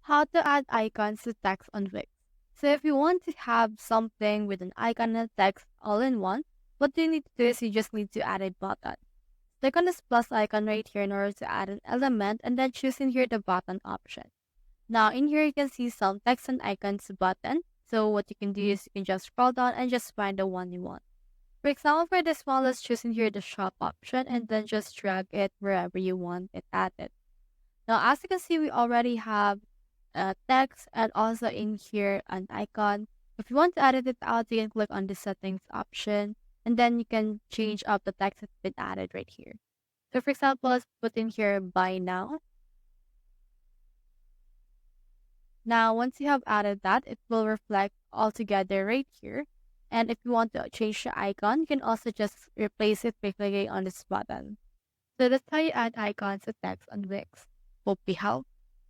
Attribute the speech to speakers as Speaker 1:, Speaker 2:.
Speaker 1: How to add icons to text on Wix. So if you want to have something with an icon and text all in one, what you need to do is you just need to add a button. Click on this plus icon right here in order to add an element and then choose in here the button option. Now in here you can see some text and icons button. So what you can do is you can just scroll down and just find the one you want. For example, for this one, let's choose in here the shop option and then just drag it wherever you want it added. Now, as you can see, we already have text and also in here an icon. If you want to edit it out, you can click on the settings option and then you can change up the text that's been added right here. So for example, let's put in here buy now. Now, once you have added that, it will reflect all together right here. And if you want to change the icon, you can also just replace it by clicking on this button. So that's how you add icons to text on Wix. Hope we help.